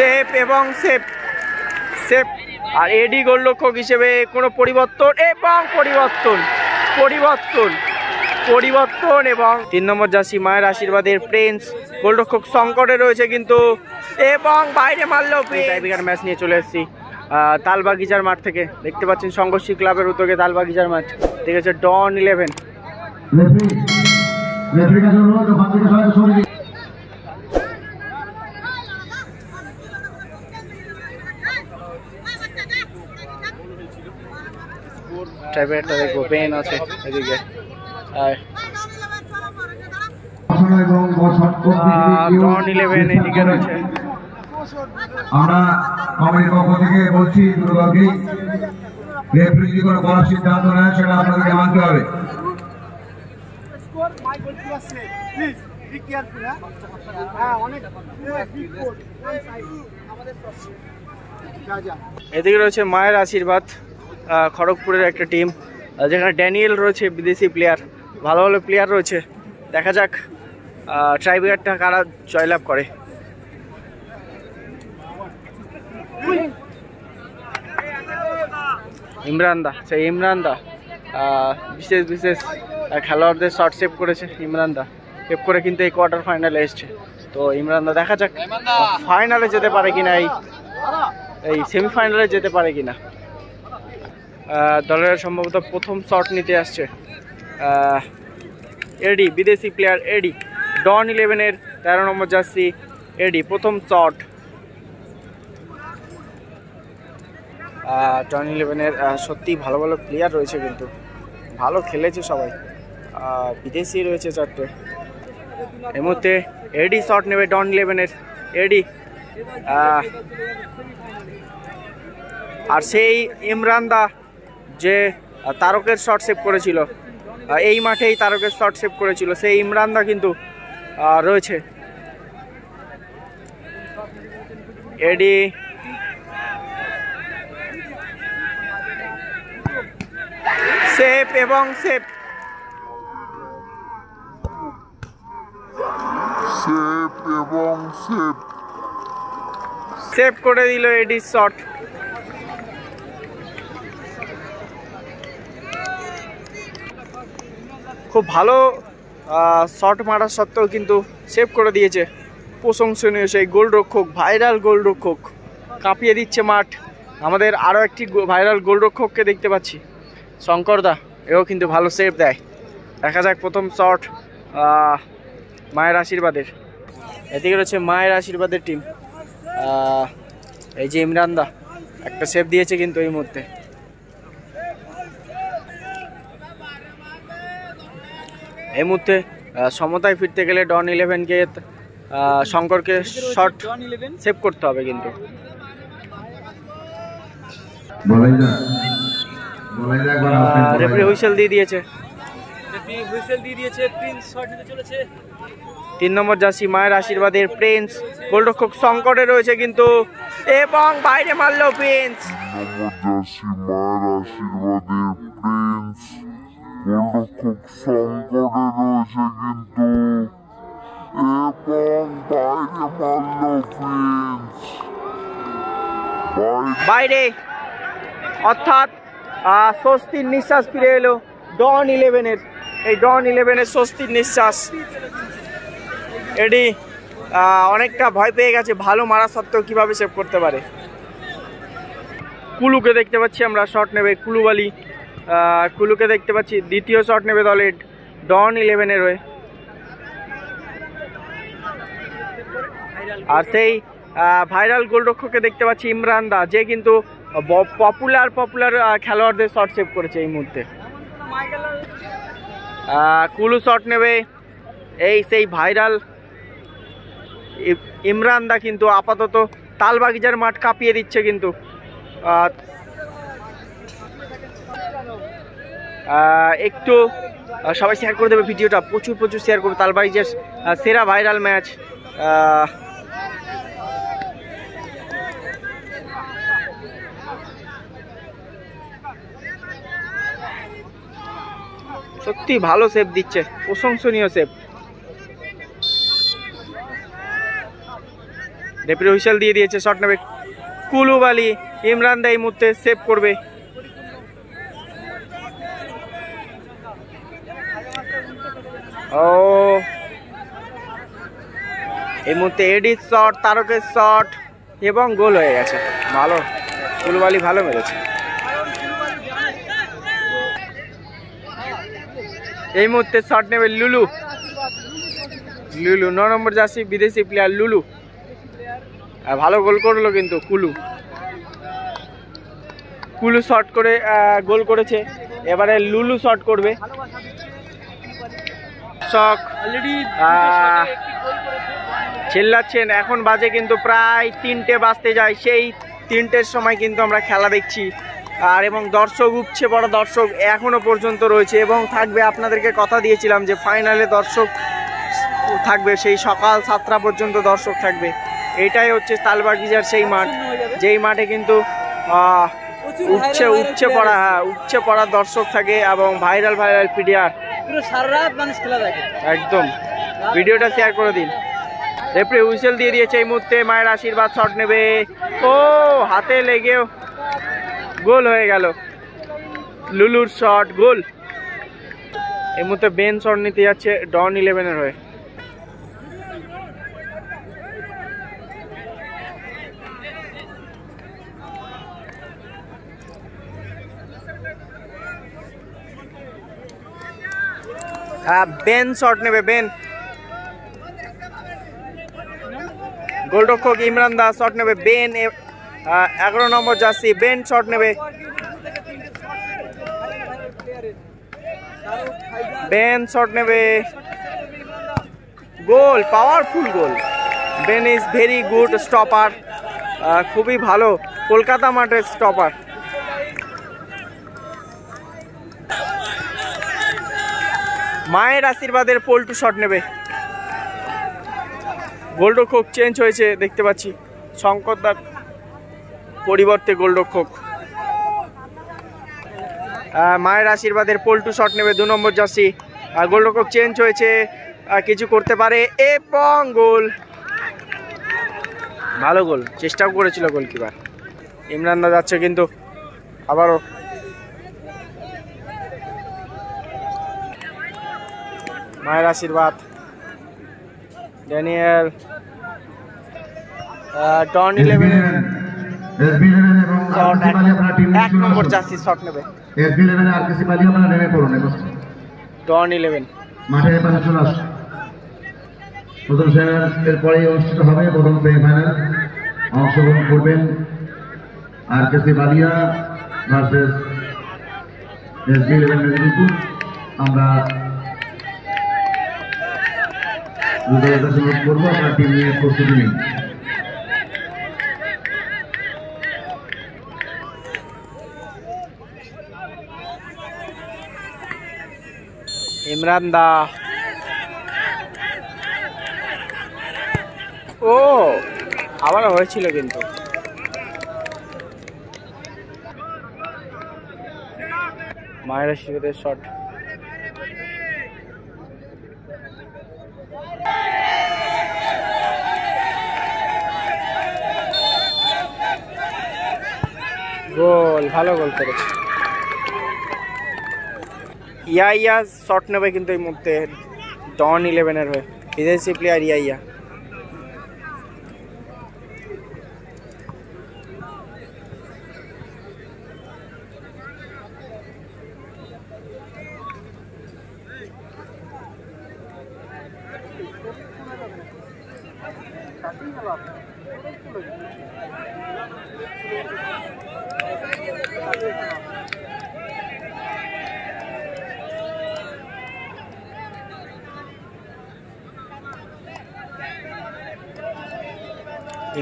Safe এবং safe safe. আর এডি গোলরক্ষক হিসেবে কোনো পরিবর্তন এবং পরিবর্তন এবং 3 নম্বর জার্সি মায়ের আশীর্বাদের প্রিন্স গোলরক্ষক সংকটে রয়েছে কিন্তু, এবং বাইরে মারলো। টাইব্রেকার ম্যাচ নিয়ে চলে এসেছি তালবাগিচার মাঠ থেকে। দেখতে পাচ্ছেন সংঘর্ষী ক্লাবের উদ্যোগে তালবাগিচার মাঠ ঠিক আছে। ডন 11 টাইব্রেকারটা দেখবো, পেন আছে এদিকে। ডন 11 এদিকে রয়েছে। আমরা কমিটির পক্ষ থেকে বলছি দুর্গাকে রেফারি যদি কোনো বলার সিদ্ধান্ত নেয় সেটা আপনাদেরকে মানতে হবে। এদিকে রয়েছে মায়ের আশীর্বাদ খড়গপুরের একটা টিম, যেখানে ড্যানিয়েল রয়েছে বিদেশি প্লেয়ার, ভালো ভালো প্লেয়ার রয়েছে। দেখা যাক ট্রাইব্রেকারটা কারা জয়লাভ করে। ইমরান দা বিশেষ খেলোয়াড়দের শর্ট সেভ করেছে। ইমরান দা সেভ করে কিন্তু এই কোয়ার্টার ফাইনালে এসছে। তো ইমরান দা দেখা যাক ফাইনালে যেতে পারে কিনা, এই সেমিফাইনালে যেতে পারে কিনা। দলের সম্ভবত প্রথম শট নিতে আসছে এডি, বিদেশি প্লেয়ার এডি, ডন 11-এর 13 নম্বর জার্সি এডি। প্রথম শট ডন 11-এর। সত্যি ভালো ভালো প্লেয়ার রয়েছে কিন্তু, ভালো খেলেছে সবাই, বিদেশি রয়েছে 4টে। এর মধ্যে এডি শট নেবে ডন 11-এর এডি। আর সেই ইমরান দা যে তারকের শট সেভ করেছিল, এই মাঠেই তারকের শট সেভ করেছিল, সেই ইমরান দা কিন্তু রয়েছে। এডি সেফ এবং সেফ সেভ করে দিল এডি শট। খুব ভালো শট মারা সত্ত্বেও কিন্তু সেভ করে দিয়েছে। প্রশংসনীয় সেই গোলরক্ষক, ভাইরাল গোলরক্ষক, কাঁপিয়ে দিচ্ছে মাঠ। আমাদের আরও একটি ভাইরাল গোলরক্ষককে দেখতে পাচ্ছি, শঙ্করদা, এও কিন্তু ভালো সেভ দেয়। দেখা যাক প্রথম শট মায়ের আশীর্বাদের। এদিকে রয়েছে মায়ের আশীর্বাদের টিম, এই যে ইমরান দা একটা সেভ দিয়েছে কিন্তু এই মুহূর্তে। এই মুহূর্তে সমতায় ফিরতে গেলে ডন 11-কে শঙ্করকে শট সেভ করতে হবে কিন্তু। রেফারি হুইসেল দিয়ে দিয়েছে। 3 নম্বর জার্সি মায়ের আশীর্বাদের প্রিন্স গোলরক্ষক সংকটে রয়েছে কিন্তু, এবং বাইরে মারলো প্রিন্স। গোলরক্ষক সংকটে রয়েছে কিন্তু, এবং বাইরে মারল প্রিন্স, বাইরে। অর্থাৎ স্বস্তির নিঃশ্বাস ফিরে এলো ডন 11-এর। এই ডন 11-এর স্বস্তির নিঃশ্বাস। এডি অনেকটা ভয় পেয়ে গেছে, ভালো মারা সত্ত্বেও কিভাবে সেভ করতে পারে। কুলুকে দেখতে পাচ্ছি আমরা, শট নেবে কুলুবালি। কুলুকে দেখতে পাচ্ছি দ্বিতীয় শট নেবে দলের ডন 11-এর হয়ে। আর সেই ভাইরাল গোলরক্ষককে দেখতে পাচ্ছি ইমরান দা, যে কিন্তু পপুলার খেলোয়াড়দের শট সেভ করেছে এই মুহূর্তে। কুলু শট নেবে এই সেই ভাইরাল ইমরান দা, কিন্তু আপাতত তালবাগিচার মাঠ কাঁপিয়ে দিচ্ছে কিন্তু। একটু সবাই শেয়ার করে দেবে ভিডিওটা, প্রচুর শেয়ার করবে। তালবাগিচার সেরা ভাইরাল ম্যাচ। সত্যি ভালো সেভ দিচ্ছে, প্রশংসনীয় সেভ। রেফারি হুইসেল দিয়ে দিয়েছে, শট নেবে কুলুবালি। ইমরান দা এই মুহূর্তে সেভ করবে। ও এই মুহূর্তে এডির শট, তারকের শট এবং গোল হয়ে গেছে। ভালো, কুলুবালি ভালো মেরেছে। এই মুহূর্তে শট নেবে লুলু। 9 নম্বর জার্সি বিদেশি প্লেয়ার লুলু, ভালো গোল করলো কিন্তু কুলু শট করে গোল করেছে। এবারে লুলু শট করবে। চিল্লাচ্ছেন, এখন বাজে কিন্তু প্রায় 3টে বাজতে যায়। সেই 3টের সময় কিন্তু আমরা খেলা দেখছি আর এবং দর্শক, উপচে পড়া দর্শক এখনো পর্যন্ত রয়েছে এবং থাকবে। আপনাদেরকে কথা দিয়েছিলাম যে ফাইনালে দর্শক থাকবে, সেই সকাল 7টা পর্যন্ত দর্শক থাকবে। এটাই হচ্ছে তালবাগিচার সেই মাঠ, যেই মাঠে কিন্তু উপচে পড়া দর্শক থাকে এবং ভাইরাল প্লেয়ার। একদম ভিডিওটা শেয়ার করে দিন। রেফারি হুইসেল দিয়ে দিয়েছে। এই মুহূর্তে মায়ের আশীর্বাদ শট নেবে। ও হাতে লেগেও গোল হয়ে গেল। লুলুর শট, গোল। এই মুহূর্তে বেন শট নিতে যাচ্ছে ডন 11-এর হয়ে। বেন শট নেবে, বেন। গোলরক্ষক ইমরান দা শট নেবে, Ben 11 number jersey Ben shot নেবে। বেন শট নেবে, goal, powerful goal. Ben is very good stopper, খুবই ভালো কলকাতা মাঠের স্টপার। মায়ের আশীর্বাদের পল্টু শট নেবে। গোলরক্ষক চেঞ্জ হয়েছে দেখতে পাচ্ছি, শঙ্করদার পরিবর্তে গোলরক্ষক। মায়ের আশীর্বাদের পল্টু শট নেবে 2 নম্বর জার্সি। গোলরক্ষক চেঞ্জ হয়েছে, কিছু করতে পারে এবং গোল, ভালো গোল, চেষ্টাও করেছিল গোলকিপার। ইমরান দা যাচ্ছে কিন্তু আবারও। মায়ের আশীর্বাদ, ড্যানিয়েল, ডন 11 1 নম্বর জার্সি শট নেবে। ডন 11 মাঠে পাশে চলে আসে। প্রথম সেমিফাইনালের পরে অনুষ্ঠিত হবে প্রথম সেমিফাইনাল। অংশগ্রহণ করবেন RKC Ballia versus SB 11 Medinipur. আমরা করবো, আমরা টিম নিয়ে প্রস্তুতি নিই। ইমরান দা, ও আবার হয়েছিল কিন্তু। মায়ের আশীর্বাদের শট, গোল, ভালো গোল করেছে। ইয়া শট নেবে কিন্তু এই মুহূর্তে ডন 11-এর হয়ে, বিদেশি প্লেয়ার ইয়া।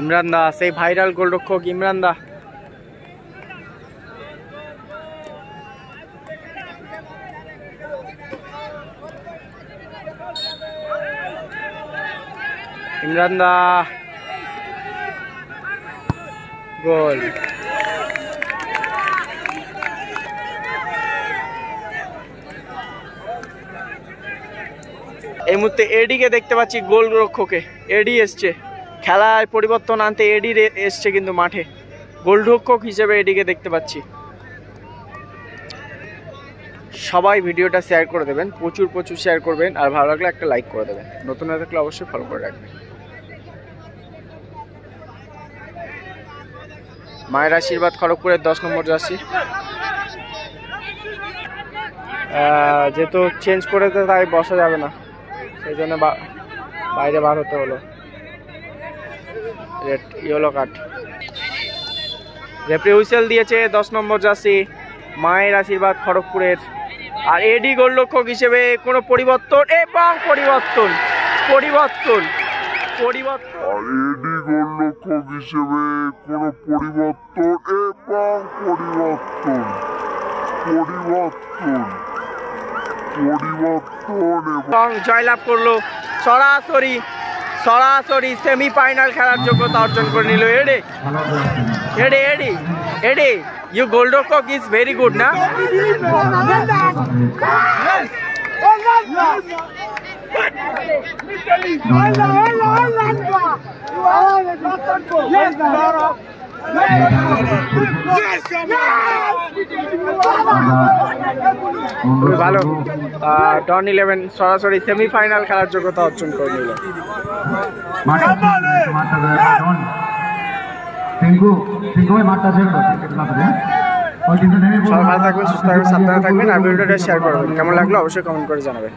ইমরান দা, সেই ভাইরাল গোলরক্ষক ইমরান দা। ইমরান দা, গোল। এই মুহূর্তে এডিকে দেখতে পাচ্ছি গোলরক্ষকে। এডি এসছে খেলায় পরিবর্তন আনতে এডি এসছে কিন্তু মাঠে, গোলরক্ষক হিসেবে এডিকে দেখতে পাচ্ছি। সবাই ভিডিওটা শেয়ার করে দেবেন, প্রচুর প্রচুর শেয়ার করবেন, আর ভালো লাগলে একটা লাইক করে দেবেন, নতুন হয়ে থাকলে অবশ্যই ফলো করে রাখবেন। মায়ের আশীর্বাদ খড়গপুরের 10 নম্বর জার্সি, যেহেতু চেঞ্জ করেছে তাই বসা যাবে না, সেই জন্য বাইরে বার হতে হলো। Red yellow card, referee whistle দিয়েছে 10 নম্বর জার্সি মায়ের আশীর্বাদ খড়গপুরের। আর এডি গোলরক্ষক হিসেবে কোনো পরিবর্তন এবং পরিবর্তন পরিবর্তন পরিবর্তন আর এডি গোলরক্ষক হিসেবে কোনো পরিবর্তন এবং পরিবর্তন পরিবর্তন পরিবর্তন এবং জয়লাভ করলো, সরাসরি সরাসরি সেমিফাইনাল খেলার যোগ্যতা অর্জন করে নিল এডি। এডি এডি এডি ইউ গোলরক্ষক ইজ ভেরি গুড না? খুবই ভালো। ডন 11 সরাসরি সেমিফাইনাল খেলার যোগ্যতা অর্জন করে নিল। সবাই ভালো থাকবেন, সুস্থ থাকবেন, সাবধানে থাকবেন, আর ভিডিওটা শেয়ার করবেন। কেমন লাগলো অবশ্যই কমেন্ট করে জানাবেন।